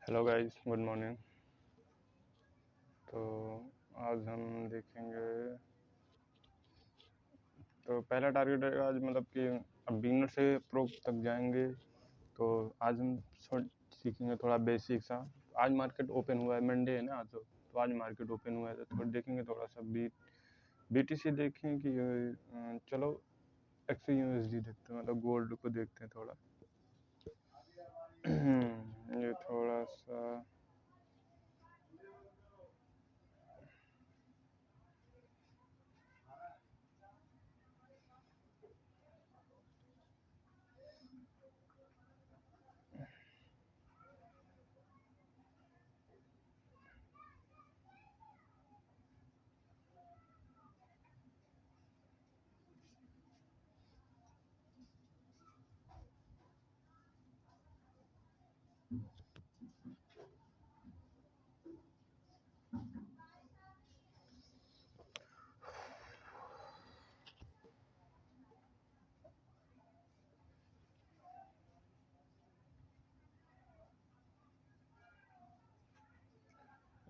Hello guys, good morning. तो आज हम देखेंगे। तो पहला टारगेट रहेगा आज, मतलब कि अब बिगिनर से प्रो तक जाएंगे। तो आज हम सीखेंगे थोड़ा बेसिक सा। आज मार्केट ओपन हुआ है, मंडे है ना, तो आज मार्केट ओपन हुआ है तो थोड़ा देखेंगे, थोड़ा सा बीटीसी देखें कि चलो XUSD देखते हैं, मतलब गोल्ड को देखते हैं थोड़ा। ये थोड़ा सा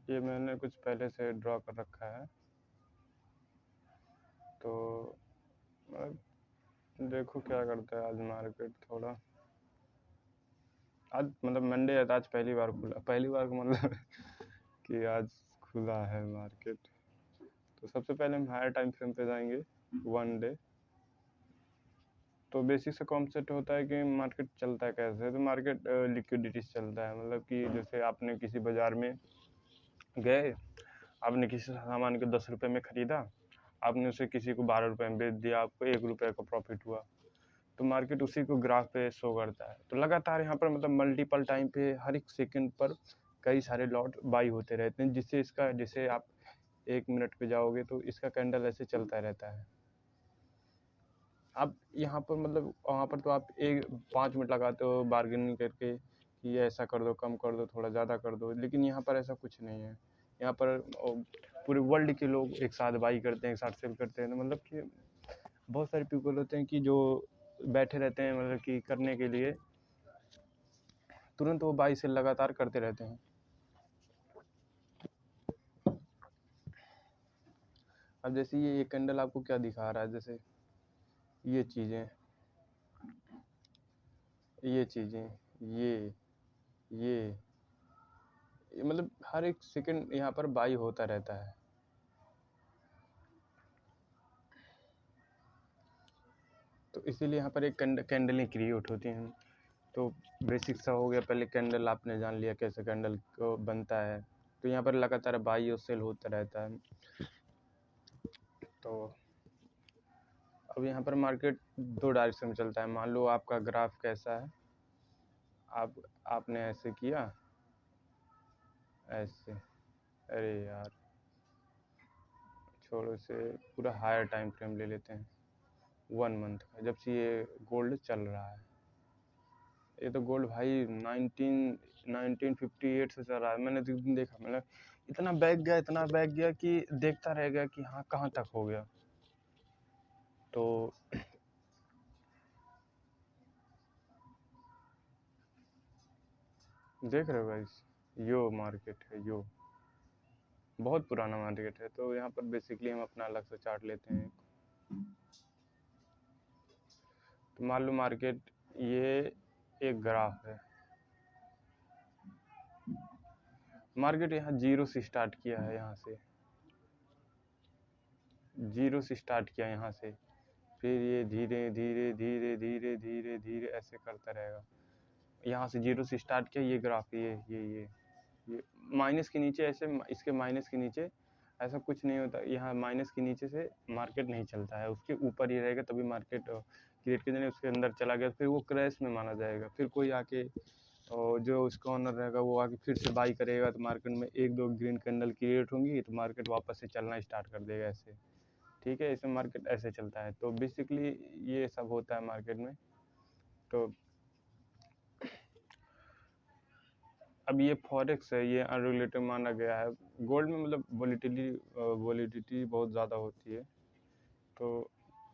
ये मैंने कुछ पहले से ड्रॉ कर रखा है। तो देखो क्या करता है आज मार्केट। थोड़ा आज मतलब मंडे है तो आज पहली बार खुला, पहली बार का मतलब कि आज खुला है मार्केट। तो सबसे पहले हम हायर टाइम फ्रेम पे जाएंगे, 1 डे। तो बेसिक से कॉन्सेप्ट होता है कि मार्केट चलता है कैसे। तो मार्केट लिक्विडिटी से चलता है, मतलब कि जैसे आपने किसी बाज़ार में गए, आपने किसी सामान को 10 रुपये में ख़रीदा, आपने उसे किसी को 12 रुपये में बेच दिया, आपको 1 रुपये का प्रॉफिट हुआ। तो मार्केट उसी को ग्राफ पे शो करता है। तो लगातार यहाँ पर मतलब मल्टीपल टाइम पे हर एक सेकंड पर कई सारे लॉट बाई होते रहते हैं, जिससे इसका, जैसे आप 1 मिनट पे जाओगे तो इसका कैंडल ऐसे चलता रहता है। आप यहाँ पर मतलब वहाँ पर तो आप 5 मिनट लगाते हो बार्गेनिंग करके कि ये ऐसा कर दो, कम कर दो, थोड़ा ज़्यादा कर दो, लेकिन यहाँ पर ऐसा कुछ नहीं है। यहाँ पर पूरे वर्ल्ड के लोग एक साथ बाई करते हैं, एक साथ सेल करते हैं। तो मतलब कि बहुत सारे पीपल होते हैं कि जो बैठे रहते हैं, मतलब कि करने के लिए, तुरंत वो बाई सेल लगातार करते रहते हैं। अब जैसे ये कैंडल आपको क्या दिखा रहा है, जैसे ये चीज़ें, ये मतलब हर एक सेकंड यहाँ पर बाई होता रहता है। तो इसीलिए यहाँ पर एक कैंडलें क्रिएट होती हैं। तो बेसिक सा हो गया, पहले कैंडल आपने जान लिया कैसे कैंडल को बनता है। तो यहाँ पर लगातार बाई और सेल होता रहता है। तो अब यहाँ पर मार्केट 2 डायरेक्शन में चलता है। मान लो आपका ग्राफ कैसा है, आपने ऐसे किया, ऐसे, अरे यार छोड़ो, से पूरा हायर टाइम फ्रेम ले लेते हैं 1 मंथ का, जब से ये गोल्ड चल रहा है। ये तो गोल्ड भाई 1958 से चल रहा है। मैंने तो दिन देखा, मतलब इतना बैक गया कि देखता रह गया कि हाँ कहाँ तक हो गया। तो देख रहे हो गाइस, यो मार्केट है, यो बहुत पुराना मार्केट है। तो यहाँ पर बेसिकली हम अपना अलग से चार्ट लेते हैं। तो मान लो मार्केट, ये एक ग्राफ है, मार्केट यहाँ जीरो से स्टार्ट किया है, यहाँ से जीरो से स्टार्ट किया यहाँ से, फिर ये धीरे धीरे धीरे धीरे धीरे धीरे ऐसे करता रहेगा। यहाँ से जीरो से स्टार्ट किया, ये ग्राफ, ये माइनस के नीचे, ऐसे इसके माइनस के नीचे ऐसा कुछ नहीं होता। यहाँ माइनस के नीचे से मार्केट नहीं चलता है, उसके ऊपर ही रहेगा तभी मार्केट क्रिएट के, उसके अंदर चला गया फिर वो क्रैश में माना जाएगा। फिर कोई आके, और जो उसका ऑनर रहेगा वो आके फिर से बाई करेगा, तो मार्केट में 1-2 ग्रीन कैंडल क्रिएट होंगी, तो मार्केट वापस से चलना स्टार्ट कर देगा ऐसे। ठीक है, इसमें मार्केट ऐसे चलता है। तो बेसिकली ये सब होता है मार्केट में। तो अब ये फॉरेक्स है, ये अनरेगुलेटेड माना गया है। गोल्ड में मतलब वॉलीटिलिटी बहुत ज़्यादा होती है। तो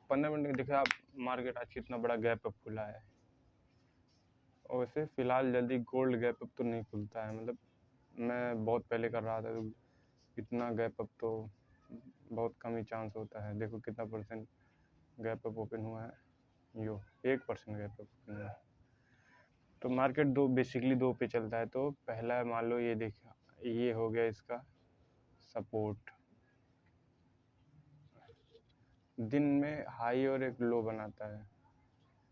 15 मिनट में देखा आप, मार्केट आज कितना बड़ा गैप अप खुला है। और वैसे फ़िलहाल जल्दी गोल्ड गैप अप तो नहीं खुलता है, मतलब मैं बहुत पहले कर रहा था तो इतना गैप अप तो बहुत कम ही चांस होता है। देखो कितना परसेंट गैप अप ओपन हुआ है, यो 1% गैप अप ओपन हुआ है। तो मार्केट बेसिकली दो पे चलता है। तो पहला मान लो ये देखा, ये हो गया इसका सपोर्ट, दिन में हाई और एक लो बनाता है,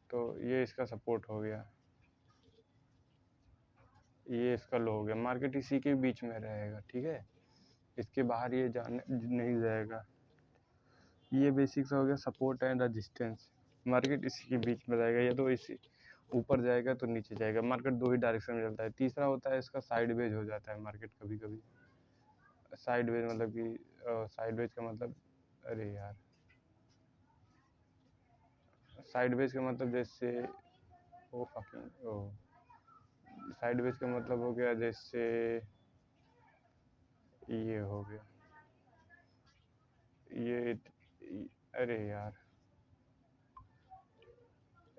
तो ये इसका सपोर्ट हो गया, ये इसका लो हो गया। मार्केट इसी के बीच में रहेगा, ठीक है, इसके बाहर ये जाने नहीं जाएगा। ये बेसिक सा हो गया सपोर्ट एंड रेजिस्टेंस। मार्केट इसी के बीच में रहेगा, या तो इसी ऊपर जाएगा तो नीचे जाएगा। मार्केट दो ही डायरेक्शन में चलता है। तीसरा होता है इसका साइडवेज हो जाता है मार्केट कभी कभी। साइडवेज मतलब कि साइडवेज का मतलब, अरे यार, साइडवेज का मतलब जैसे ओ फकिंग ओ साइडवेज का मतलब हो गया जैसे ये हो गया, ये अरे यार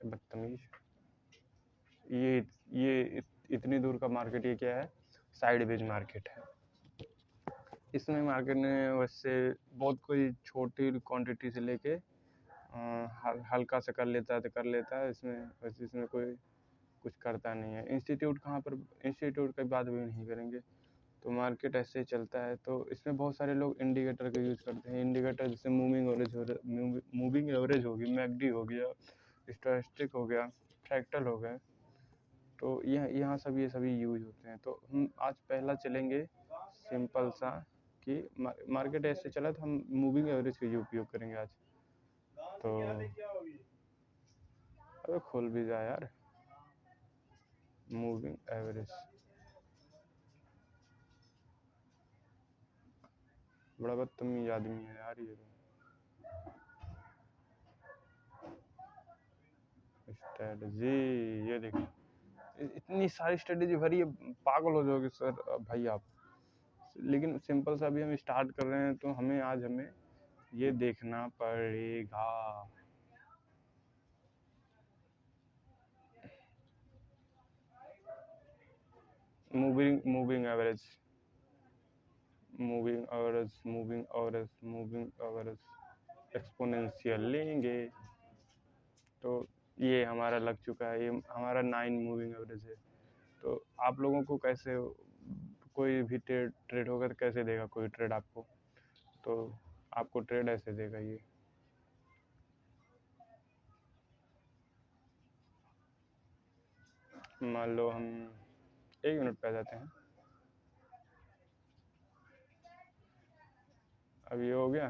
बदतमीज, ये इतनी दूर का मार्केट, ये क्या है, साइडवेज मार्केट है। इसमें मार्केट ने वैसे बहुत कोई छोटी क्वांटिटी से लेके हल्का से कर लेता है तो कर लेता है। इसमें वैसे इसमें कोई कुछ करता नहीं है। इंस्टीट्यूट कहाँ पर, इंस्टीट्यूट की बात भी नहीं करेंगे। तो मार्केट ऐसे ही चलता है। तो इसमें बहुत सारे लोग इंडिकेटर का यूज़ करते हैं। इंडिकेटर जैसे मूविंग एवरेज होगी, मैकडी हो गया, स्टोचस्टिक हो गया, फ्रैक्टल हो गया। तो यहाँ सब ये सभी यूज होते हैं। तो हम आज पहला चलेंगे सिंपल सा कि मार्केट ऐसे चला तो हम मूविंग एवरेज का उपयोग करेंगे आज। तो अबे खोल भी जा यार, मूविंग एवरेज, बड़ा बदतमीज आदमी है यार ये। स्ट्रेटजी, ये देखो इतनी सारी स्ट्रेटजी भरी है, पागल हो जाओगे सर भाई आप। लेकिन सिंपल सा भी हम स्टार्ट कर रहे हैं तो हमें ये देखना पड़ेगा। Moving average, moving average exponential लेंगे। तो ये हमारा लग चुका है, ये हमारा 9 मूविंग एवरेज है। तो आप लोगों को कैसे, कोई भी ट्रेड होगा तो कैसे देगा कोई ट्रेड आपको, तो आपको ट्रेड ऐसे देगा। ये मान लो हम 1 मिनट पे आ जाते हैं। अब ये हो गया,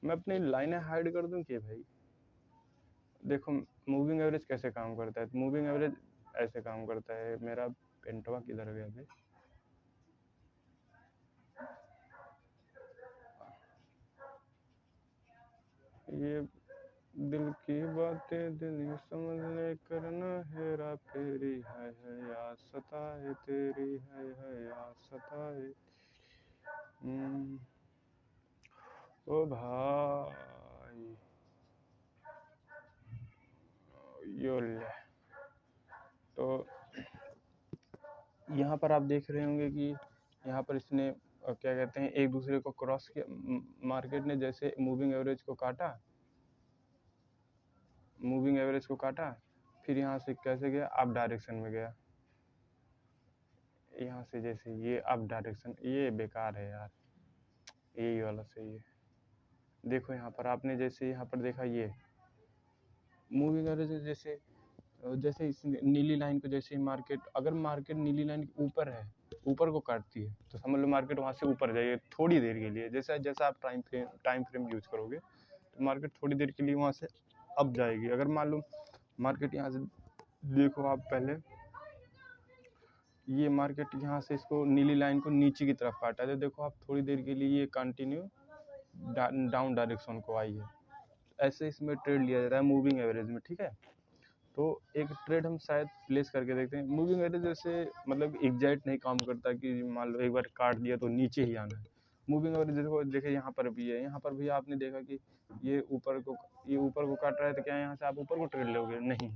मैं अपनी लाइनें हाइड कर दूं कि भाई देखो मूविंग एवरेज कैसे काम करता है। मूविंग एवरेज ऐसे काम करता है। मेरा पेंटवा किधर गया भाई, ये दिल की बातें दिल ही समझ ले, करना हेरा फेरी, है या सताए तेरी, है या सताए। ओ भाई यो ले। तो यहाँ पर आप देख रहे होंगे कि यहाँ पर इसने क्या कहते हैं, एक दूसरे को क्रॉस किया। मार्केट ने जैसे मूविंग एवरेज को काटा, मूविंग एवरेज को काटा, फिर यहाँ से कैसे गया, अप डायरेक्शन में गया। यहाँ से जैसे ये अप डायरेक्शन, ये बेकार है यार, यही वाला सही है। देखो यहाँ पर आपने जैसे यहाँ पर देखा, ये मूविंग एवरेज जैसे जैसे इस नीली लाइन को जैसे मार्केट, अगर मार्केट नीली लाइन के ऊपर है, ऊपर को काटती है, तो समझ लो मार्केट वहाँ से ऊपर जाइए थोड़ी देर के लिए। जैसा जैसा आप टाइम फ्रेम यूज करोगे तो मार्केट थोड़ी देर के लिए वहाँ से अप जाएगी। अगर मान लो मार्केट यहाँ से, देखो आप पहले ये मार्केट यहाँ से इसको नीली लाइन को नीचे की तरफ काटा है, तो देखो आप थोड़ी देर के लिए ये कंटिन्यू डाउन डायरेक्शन को आई है। ऐसे इसमें ट्रेड लिया जाता है मूविंग एवरेज में, ठीक है। तो एक ट्रेड हम शायद प्लेस करके देखते हैं। मूविंग एवरेज जैसे मतलब एग्जैक्ट नहीं काम करता कि मान लो एक बार काट दिया तो नीचे ही आना है। मूविंग एवरेज देखो, देखिए यहाँ पर भी है, यहाँ पर भी आपने देखा कि ये ऊपर को काट रहा है, तो क्या यहाँ से आप ऊपर को ट्रेड लोगे, नहीं।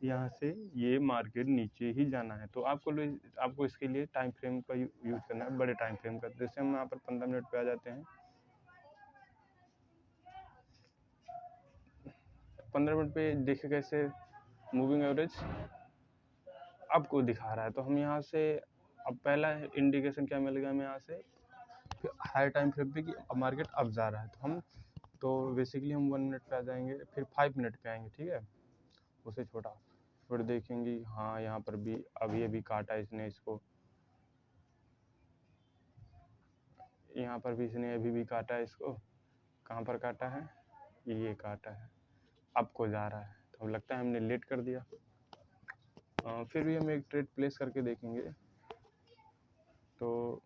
यहाँ से ये मार्केट नीचे ही जाना है। तो आपको इसके लिए टाइम फ्रेम का यूज़ करना है, बड़े टाइम फ्रेम का। जैसे हम यहाँ पर 15 मिनट पे आ जाते हैं। 15 मिनट पे देखिए कैसे मूविंग एवरेज आपको दिखा रहा है। तो हम यहाँ से अब पहला इंडिकेशन क्या मिलेगा हमें यहाँ से हाई टाइम फ्रेम पे कि मार्केट अब जा रहा है। तो बेसिकली हम 1 मिनट पे आ जाएंगे, फिर 5 मिनट पे आएंगे, ठीक है, उससे छोटा। फिर देखेंगे हाँ यहाँ पर भी अभी काटा इसने इसको, यहाँ पर भी इसने अभी भी काटा है इसको। कहाँ पर काटा है, ये काटा है, आपको जा रहा है। तो लगता है हमने लेट कर दिया। फिर भी हम एक ट्रेड प्लेस करके देखेंगे। तो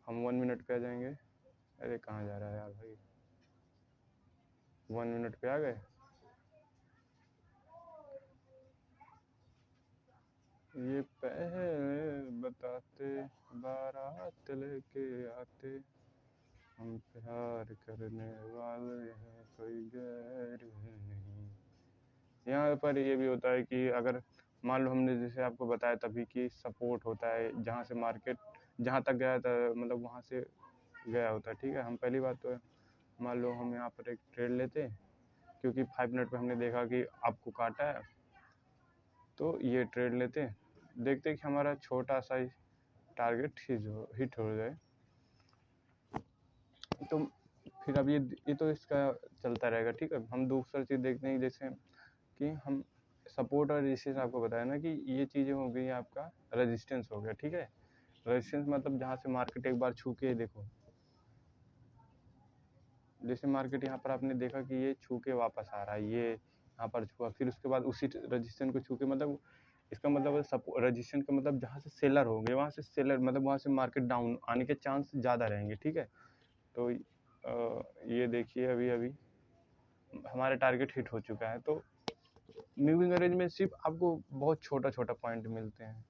हम 1 मिनट पे आ जाएंगे। अरे कहाँ जा रहा है यार भाई, 1 मिनट पे आ गए। ये पहले बताते बारात लेके आते, हम प्यार करने वाले हैं कोई गैर नहीं। यहाँ पर ये भी होता है कि अगर मान लो हमने जैसे आपको बताया तभी कि सपोर्ट होता है, जहाँ से मार्केट जहाँ तक गया था मतलब वहाँ से गया होता है, ठीक है। हम पहली बात तो मान लो हम यहाँ पर एक ट्रेड लेते, क्योंकि 5 मिनट पे हमने देखा कि आपको काटा है, तो ये ट्रेड लेते, देखते कि हमारा छोटा सा ही टारगेट हिट हो जाए। तो फिर अब ये तो इसका चलता रहेगा, ठीक है। हम दूसरा चीज़ देखते हैं जैसे कि हम सपोर्ट और रेजिस्टेंस, आपको बताया ना कि ये चीज़ें हो गई आपका रेजिस्टेंस हो गया, ठीक है। रेजिस्टेंस मतलब जहाँ से मार्केट एक बार छू के देखो, जैसे मार्केट यहाँ पर आपने देखा कि ये छू के वापस आ रहा है, ये यहाँ पर छुआ, फिर उसके बाद उसी रेजिस्टेंस को छू के, मतलब इसका मतलब रेजिस्टेंस का मतलब जहाँ से सेलर होंगे वहाँ से सेलर मतलब वहाँ से मार्केट डाउन आने के चांस ज़्यादा रहेंगे, ठीक है। तो ये देखिए अभी हमारे टारगेट हिट हो चुका है। तो मूविंग एवरेज में सिर्फ आपको बहुत छोटा छोटा पॉइंट मिलते हैं,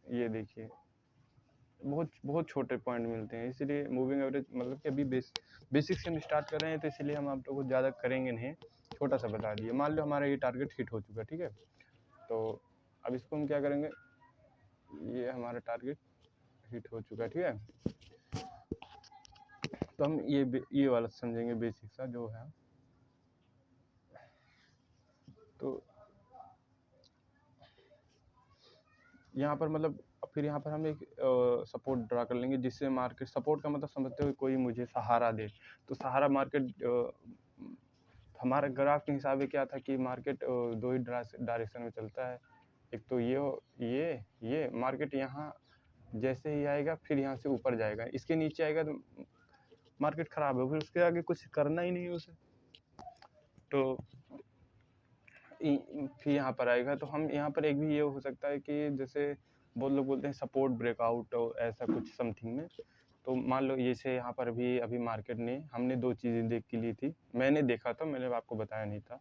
ये देखिए बहुत बहुत छोटे पॉइंट मिलते हैं। इसीलिए मूविंग एवरेज मतलब कि अभी बेसिक से हम स्टार्ट कर रहे हैं, तो इसीलिए हम आप लोगों को ज़्यादा करेंगे नहीं, छोटा सा बता दिए। मान लो हमारा ये टारगेट हिट हो चुका है, ठीक है। तो अब इसको हम क्या करेंगे, ये हमारा टारगेट हिट हो चुका है, ठीक है। तो हम ये वाला समझेंगे बेसिक सा जो है। तो यहाँ पर मतलब फिर यहाँ पर हम एक सपोर्ट ड्रा कर लेंगे, जिससे मार्केट सपोर्ट का मतलब समझते हुए कोई मुझे सहारा दे। तो सहारा मार्केट हमारे ग्राफ के हिसाब से क्या था कि मार्केट दो ही डायरेक्शन में चलता है। एक तो ये मार्केट यहाँ जैसे ही आएगा फिर यहाँ से ऊपर जाएगा, इसके नीचे आएगा तो मार्केट खराब है, फिर उसके आगे कुछ करना ही नहीं है उसे। तो फिर यहाँ पर आएगा। तो हम यहाँ पर एक भी ये हो सकता है कि जैसे बहुत लोग बोलते हैं सपोर्ट ब्रेकआउट और ऐसा कुछ समथिंग में। तो मान लो जैसे यहाँ पर भी अभी मार्केट ने हमने दो चीज़ें देख के ली थी, मैंने देखा था, मैंने आपको बताया नहीं था।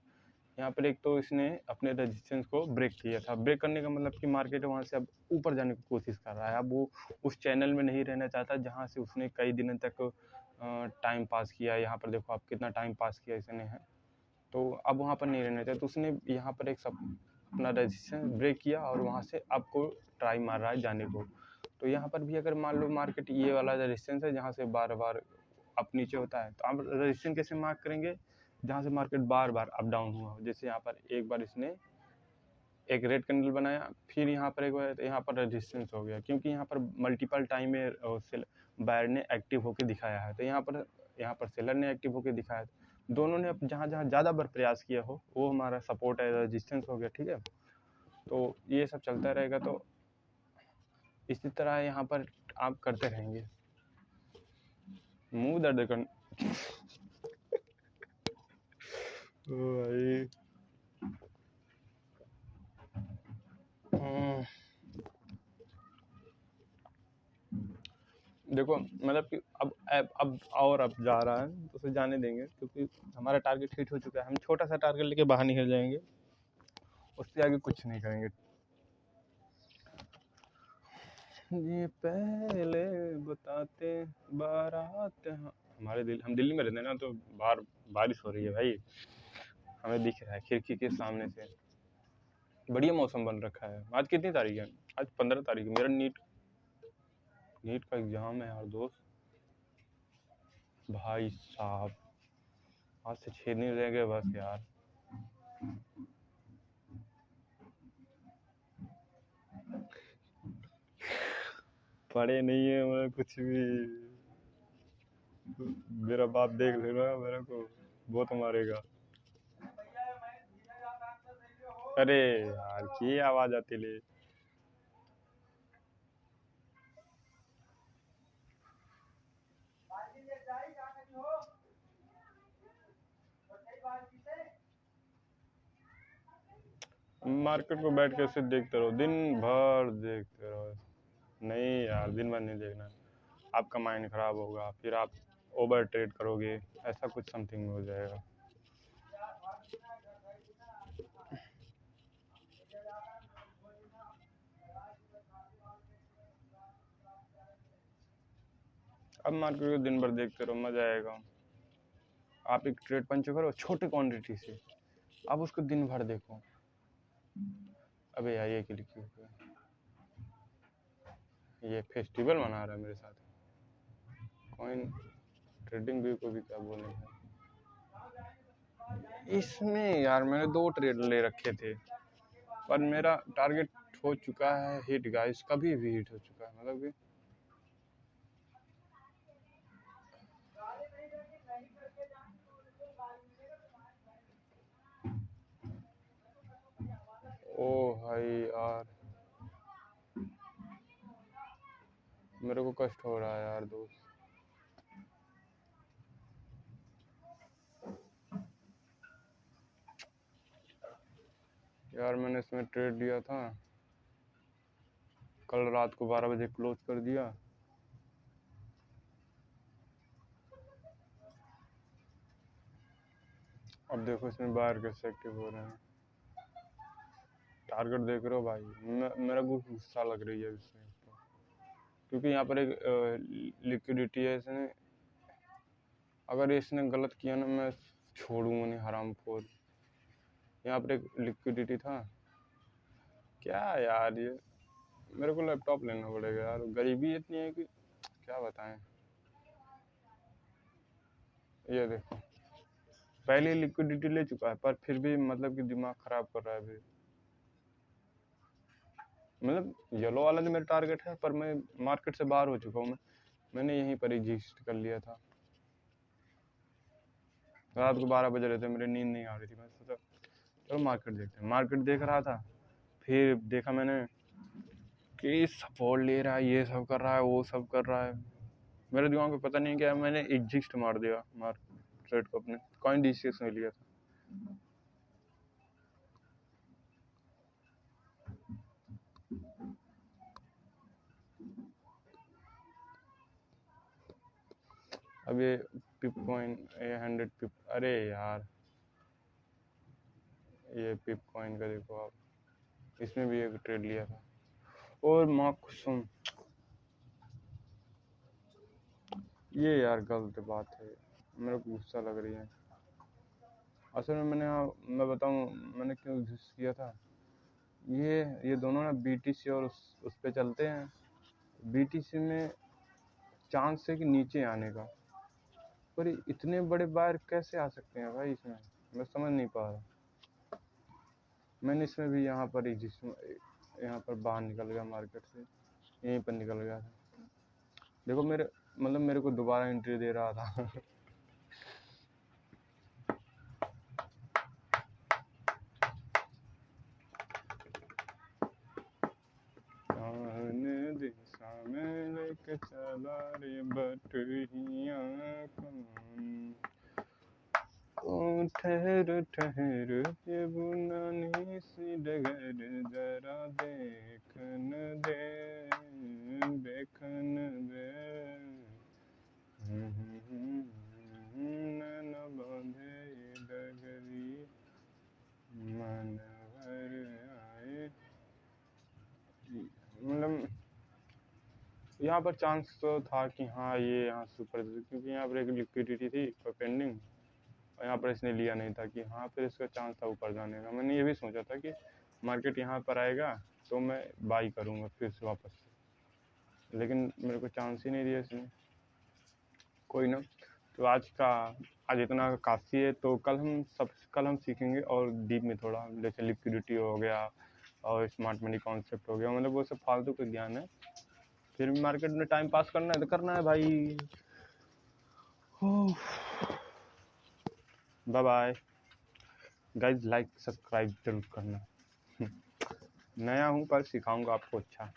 यहाँ पर एक तो इसने अपने रेजिस्टेंस को ब्रेक किया था। ब्रेक करने का मतलब कि मार्केट वहाँ से अब ऊपर जाने की कोशिश कर रहा है। अब वो उस चैनल में नहीं रहना चाहता जहाँ से उसने कई दिनों तक टाइम पास किया। यहाँ पर देखो आप कितना टाइम पास किया इसने है, तो अब वहाँ पर नहीं रहना चाहिए। तो उसने यहाँ पर एक सब अपना रेजिस्टेंस ब्रेक किया और वहाँ से आपको ट्राई मार रहा है जाने को। तो यहाँ पर भी अगर मान लो मार्केट ये वाला रेजिस्टेंस है जहाँ से बार बार अप नीचे होता है, तो आप रेजिस्टेंस कैसे मार्क करेंगे, जहाँ से मार्केट बार बार अप डाउन हुआ हो। जैसे यहाँ पर एक बार इसने एक रेड कैंडल बनाया, फिर यहाँ पर एक बार यहाँ पर रेजिस्टेंस हो गया, क्योंकि यहाँ पर मल्टीपल टाइम में बायर ने एक्टिव होकर दिखाया है। तो यहाँ पर सेलर ने एक्टिव होकर दिखाया, दोनों ने जहाँ जहाँ ज़्यादा बार प्रयास किया हो वो हमारा सपोर्ट है, रेजिस्टेंस हो गया, ठीक है। तो ये सब चलता रहेगा। तो इसी तरह यहाँ पर आप करते रहेंगे। मुंह दर्द कर भाई देखो मतलब कि अब और अब जा रहा है तो उसे जाने देंगे, क्योंकि हमारा टारगेट हिट हो चुका है। हम छोटा सा टारगेट लेके बाहर निकल जाएंगे, उससे आगे कुछ नहीं करेंगे। ये पहले बताते बारात हम दिल्ली में रहते हैं ना, तो बाहर बारिश हो रही है भाई, हमें दिख रहा है खिड़की के सामने से। बढ़िया मौसम बन रखा है। आज कितनी तारीख है? आज 15 तारीख है। मेरा नीट नीट का एग्जाम है यार दोस्त। भाई साहब आज से 6 दिन रह गए बस यार। पढ़े नहीं है मैं कुछ भी। मेरा बाप देख लेगा मेरे को, बहुत मारेगा। अरे यार की आवाज आती ले। मार्केट को बैठ के ऐसे देखते रहो, दिन भर देखते रहो। नहीं यार दिन भर नहीं देखना, आपका माइंड खराब होगा, फिर आप ओवर ट्रेड करोगे, ऐसा कुछ समथिंग हो जाएगा। अब मार्केट को दिन भर देखते रहो, मजा आएगा। आप एक ट्रेड पंच करो छोटे क्वांटिटी से, आप उसको दिन भर देखो। अबे यार ये क्लिक क्यों हुआ? ये फेस्टिवल मना रहा है मेरे साथ। कॉइन ट्रेडिंग व्यू को भी क्या बोलेंगे इसमें यार। मैंने 2 ट्रेड ले रखे थे, पर मेरा टारगेट हो चुका है हिट गाइस, कभी भी हिट हो चुका है, मतलब कि ओ भाई यार मेरे को कष्ट हो रहा है यार दोस्त। यार मैंने इसमें ट्रेड लिया था, कल रात को 12 बजे क्लोज कर दिया। अब देखो इसमें बाहर कैसे एक्टिव हो रहे हैं। टारगेट देख रहे हो भाई, मेरा बहुत गुस्सा लग रही है इसमें, क्योंकि यहाँ पर एक लिक्विडिटी है। इसने अगर इसने गलत किया ना, मैं छोड़ूंगा नहीं हरामखोर। यहाँ पर एक लिक्विडिटी था क्या यार। ये मेरे को लैपटॉप लेना पड़ेगा यार, गरीबी इतनी है कि क्या बताएं। ये देखो पहले लिक्विडिटी ले चुका है, पर फिर भी मतलब कि दिमाग खराब कर रहा है अभी। मतलब येलो वाला जो मेरा टारगेट है, पर मैं मार्केट से बाहर हो चुका हूँ। मैंने यहीं पर एग्जिस्ट कर लिया था। रात को 12 बजे रहे थे, मेरी नींद नहीं आ रही थी, मैं सोचा चलो मार्केट देखते हैं। मार्केट देख रहा था, फिर देखा मैंने कि सपोर्ट ले रहा है, ये सब कर रहा है, वो सब कर रहा है। मेरे दिमाग में पता नहीं क्या, मैंने एग्जिस्ट मार दिया मार्केट को, अपने कॉइन डीसीएस में लिया था। अब ये पिप कॉइन, ये 100 पिप, अरे यार ये पिप कॉइन का देखो आप, इसमें भी एक ट्रेड लिया था। और माकुसुम, ये यार गलत बात है, मेरे को गुस्सा लग रही है। असल में मैं बताऊं मैंने क्यों एग्जिस्ट किया था। ये दोनों ना बीटीसी और उस पे चलते हैं। बीटीसी में चांस है कि नीचे आने का, पर इतने बड़े बायर कैसे आ सकते हैं भाई इसमें, मैं समझ नहीं पा रहा। मैंने इसमें भी यहाँ पर बाहर निकल गया मार्केट से, यहीं पर निकल गया था। देखो मेरे को दोबारा एंट्री दे रहा था। दिशा में लेके चला रे बटुहिया कौन, ठहर ठहर ये बुनानी सी डगर जरा देखन दे, देखन दे। नैन बांधे ये डगरी मन भर आए। मतलब यहाँ पर चांस तो था कि हाँ ये यहाँ सुपर, क्योंकि यहाँ पर एक लिक्विडिटी थी पर पेंडिंग, और यहाँ पर इसने लिया नहीं था कि हाँ, फिर इसका चांस था ऊपर जाने का। मैंने ये भी सोचा था कि मार्केट यहाँ पर आएगा तो मैं बाई करूँगा फिर से वापस, लेकिन मेरे को चांस ही नहीं दिया इसने। कोई ना, तो आज इतना काफ़ी है। तो कल हम सीखेंगे और डीप में थोड़ा, जैसे लिक्विडिटी हो गया और स्मार्ट मनी कॉन्सेप्ट हो गया, मतलब वो सब फालतू का ज्ञान है। फिर भी मार्केट में टाइम पास करना है तो करना है भाई। Bye bye guys, like subscribe जरूर करना। नया हूँ पर सिखाऊंगा आपको अच्छा।